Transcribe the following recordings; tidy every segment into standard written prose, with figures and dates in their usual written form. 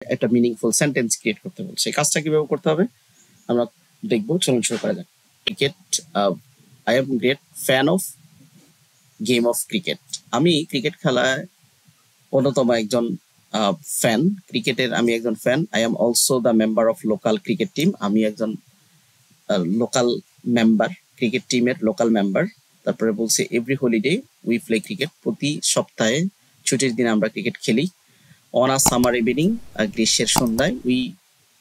একটা meaningful sentence create করতে বলছে। এই কাজটা কিভাবে করতে হবে আমরা দেখবো। চলুন শুরু করা যাক। Cricket, I am great fan of game of cricket. আমি ক্রিকেট খেলায় অন্যতম একজন ফ্যান, ক্রিকেটের আমি একজন fan. I am also the member of local cricket team. আমি একজন লোকাল মেম্বার, ক্রিকেট টিমের লোকাল মেম্বার। তারপরে বলছে every holiday we play cricket. প্রতি সপ্তাহে ছুটির দিনে আমরা ক্রিকেট খেলি। অন আ সামার ইভিনিং, গ্রীষ্মের সন্ধ্যায়, we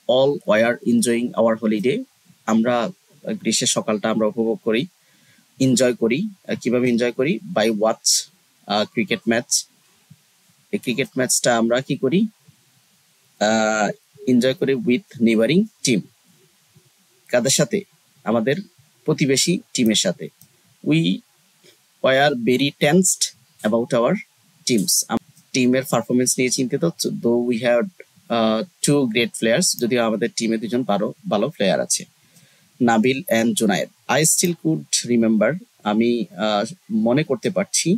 all were enjoying hour holiday. আমরা গ্রীষ্মের সকালটা আমরা উপভোগ করি, এনজয় করি। কিভাবে এনজয় করি? By watch cricket match. এই ক্রিকেট ম্যাচটা আমরা কি করি? এনজয় করি উইথ নেইবারিং টিম। কাদের সাথে? আমাদের প্রতিবেশী টিমের সাথে। We were very tensed about our teams. টিমের পারফরমেন্স নিয়ে চিন্তিত। Though we have two great players, যদিও আমাদের টিমে দুজন ভালো প্লেয়ার আছে। Nabil and Junaid. I still could remember, আমি মনে করতে পারছি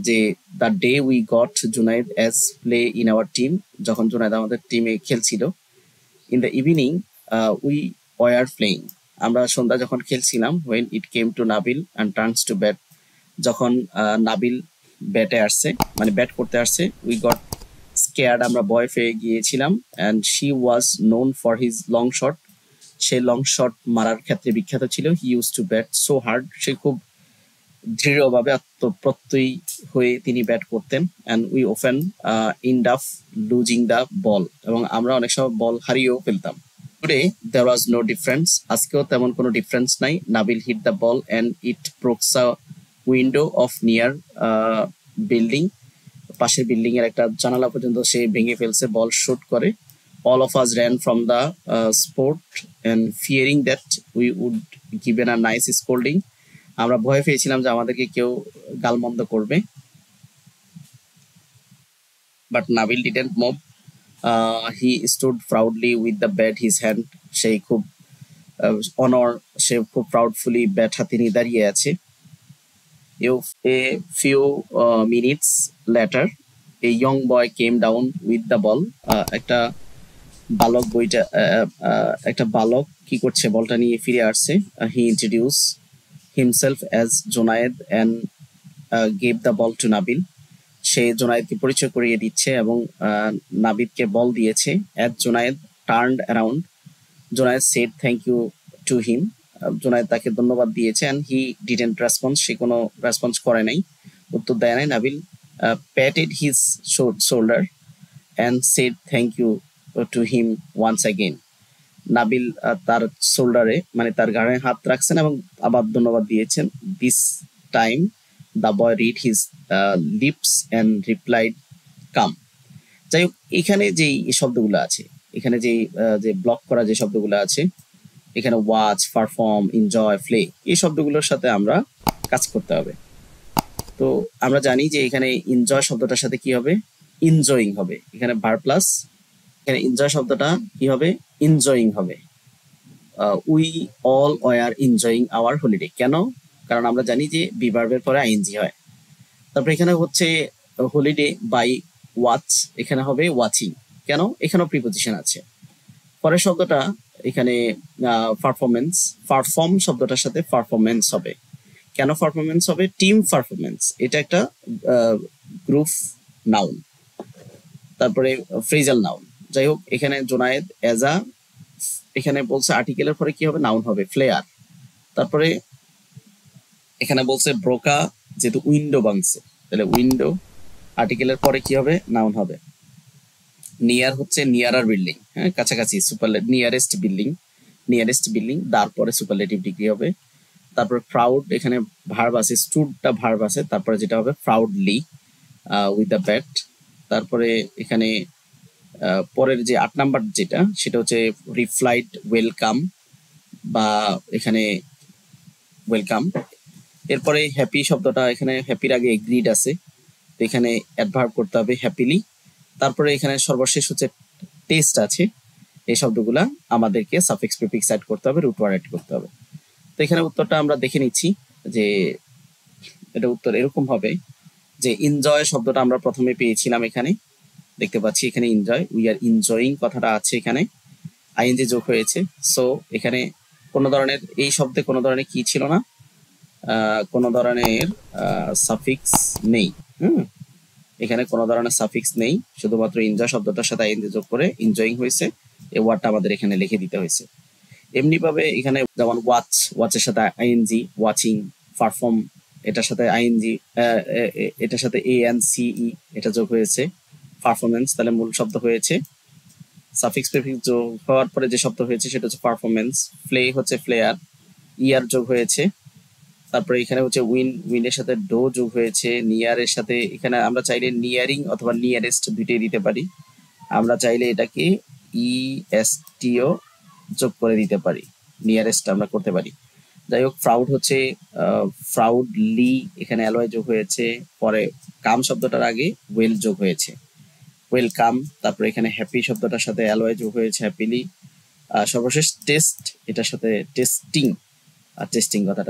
যে the day we got Junaid as play in our team, যখন জুনায়েদ আমাদের টিমে খেলছিল। In the evening we were playing, আমরা সন্ধ্যা যখন খেলছিলাম। When it came to Nabil and turns two bat, যখন নাবিল ব্যাটে আসছে, মানে ব্যাট করতে আসছে, উই গট স্কেয়ার্ড, আমরা ভয় পেয়ে গিয়েছিলাম। And she was known for his long shot, সে লং শট মারার ক্ষেত্রে বিখ্যাত ছিল। He use to bat so hard, সে খুব দৃঢ়ভাবে আত্মপ্রত্যয়ী হয়ে তিনি ব্যাট করতেন। And we often end up losing the ball, এবং আমরা অনেক সময় বল হারিয়েও ফেলতাম। Today there was no difference, আজকেও তেমন কোনো ডিফারেন্স নাই। Nabil hit the ball and it brokes a window of near building, পাশের বিল্ডিং এর একটা জানালা পর্যন্ত সে ভেঙে ফেলছে, বল শুট করে। All of us ran from the sport and fearing that we would given a nice scolding, আমরা ভয় পেয়েছিলাম যে আমাদেরকে কেউ গালমন্দ করবে। But Nabil didn't move. He stood proudly with the bat his hand. সেই খুব অনর, সে খুব প্রাউডফুলি ব্যাট হাতে নিয়ে দাঁড়িয়ে আছে। A few minutes later, a young boy came down with the ball. একটা বালক কি করছে? বলটা নিয়ে ফিরে আসছে। He introduce himself as Junayed and gave the ball to Nabil. সে জোনায়েদকে পরিচয় করিয়ে দিচ্ছে এবং নাবিদকে বল দিয়েছে। As Junayed turned around, Junayed said thank you to him. Junayed তাকে ধন্যবাদ দিয়েছে। অ্যান্ড হি ডিডেন্ট রেসপন্স, সে কোনো রেসপন্স করে নাই, উত্তর দেয় নাই। Nabil patted his shoulder and said thank you to him once again. Nabil তার শোল্ডারে, মানে তার ঘাড়ে হাত রাখছেন এবং আবার ধন্যবাদ দিয়েছেন। This time the boy read his lips and replied come. যাই হোক, এখানে যেই শব্দগুলো আছে, এখানে যে ব্লক করা যে শব্দগুলো আছে, এখানে ওয়াচ, পারফর্ম, এনজয়, প্লে, এই শব্দগুলোর সাথে আমরা কাজ করতে হবে। তো আমরা জানি যে এখানে এনজয় শব্দটার সাথে কি হবে? এনজয়িং হবে। এখানে ভার্ব প্লাস, এখানে এনজয় শব্দটা কি হবে? এনজয়িং হবে। We all were enjoying hour holiday. কেন? কারণ আমরা জানি যে বি ভার্বের পরে আইএনজি হয়। তারপরে এখানে হচ্ছে হলিডে বাই ওয়াচ, এখানে হবে ওয়াচিং। কেন? এখানেও প্রিপোজিশন আছে। পরের শব্দটা এখানে পারফরমেন্স, পারফর্ম শব্দটার সাথে পারফরমেন্স হবে। কেন পারফরমেন্স হবে? টিম পারফরমেন্স, এটা একটা গ্রুপ নাউন। তারপরে ফ্রেজাল নাউন। যাই হোক, এখানে জোনায়েদ এজ আ, এখানে বলছে আর্টিকেলের পরে কি হবে? নাউন হবে, প্লেয়ার। তারপরে এখানে বলছে ব্রোকা, যেহেতু উইন্ডো ভাঙছে, তাহলে উইন্ডো, আর্টিকেলের পরে কি হবে? নাউন হবে। নিয়ার হচ্ছে নিয়ারার বিল্ডিং, হ্যাঁ, কাছাকাছি, নিয়ারেস্ট বিল্ডিং, তারপরে সুপারলেটিভ ডিগ্রি হবে। তারপরে প্রাউড, এখানে ভার্ব আছে, স্টুডটা ভার্ব আছে, তারপরে যেটা হবে প্রাউডলি উইথ দ্য ব্যাট। তারপরে এখানে পরের যে 8 নাম্বার যেটা, সেটা হচ্ছে রিপ্লাইড ওয়েলকাম, বা এখানে ওয়েলকাম। এরপরে হ্যাপি শব্দটা, এখানে হ্যাপির আগে এগ্রিড আছে, তো এখানে অ্যাডভার্ব করতে হবে হ্যাপিলি। তারপরে এখানে সর্বশেষ হচ্ছে টেস্ট আছে। এই শব্দগুলা আমাদেরকে সাফিক্স প্রিফিক্স অ্যাড করতে হবে, রুট ওয়ার্ড অ্যাড করতে হবে। তো এখানে উত্তরটা আমরা দেখে নিচ্ছি যে এটা উত্তর এরকম হবে যে এনজয় শব্দটা আমরা প্রথমে পেয়েছিলাম এখানে, দেখতে পাচ্ছি এখানে এনজয়, উই আর এনজয়িং কথাটা আছে এখানে, আইএনজি যোগ হয়েছে। সো এখানে কোনো ধরনের এই শব্দে কোনো ধরনের কি ছিল না, কোনো ধরনের সাফিক্স নেই। এখানে কোনো ধরনের সাফিক্স নেই, শুধুমাত্র এনজয় শব্দটার সাথে আইএনজি যোগ করে এনজয়িং হয়েছে, এই ওয়ার্ডটা আমাদের এখানে লিখে দিতে হয়েছে। এমনি ভাবে এখানে যেমন ওয়াচ, ওয়াচের সাথে আইএনজি, ওয়াচিং, পারফর্ম এটার সাথে আইএনজি, এটার সাথে এএনসিই এটা যোগ হয়েছে, পারফরমেন্স, তাহলে মূল শব্দ হয়েছে। সাফিক্স প্রিফিক্স যোগ হওয়ার পরে যে শব্দ হয়েছে সেটা হচ্ছে পারফরমেন্স। ফ্লে হচ্ছে ফ্লেয়ার, ইয়ার যোগ হয়েছে। তারপরে এখানে হচ্ছে উইন, উইনের সাথে ডো যোগ হয়েছে। নিয়ারের সাথে এখানে আমরা চাইলে নিয়ারিং অথবা নিয়ারেস্ট দুইটাই দিতে পারি। আমরা চাইলে এটাকে ইএসটিও যোগ করে দিতে পারি, নিয়ারেস্ট আমরা করতে পারি। যাই হোক, প্রাউড হচ্ছে প্রাউডলি, এখানে অ্যালয় যোগ হয়েছে। পরে কাম শব্দটার আগে ওয়েল যোগ হয়েছে, ওয়েলকাম। তারপরে এখানে হ্যাপি শব্দটার সাথে অ্যালয় যোগ হয়েছে, হ্যাপিলি। সর্বশেষ টেস্ট, এটার সাথে টেস্টিং, আর টেস্টিং কথাটা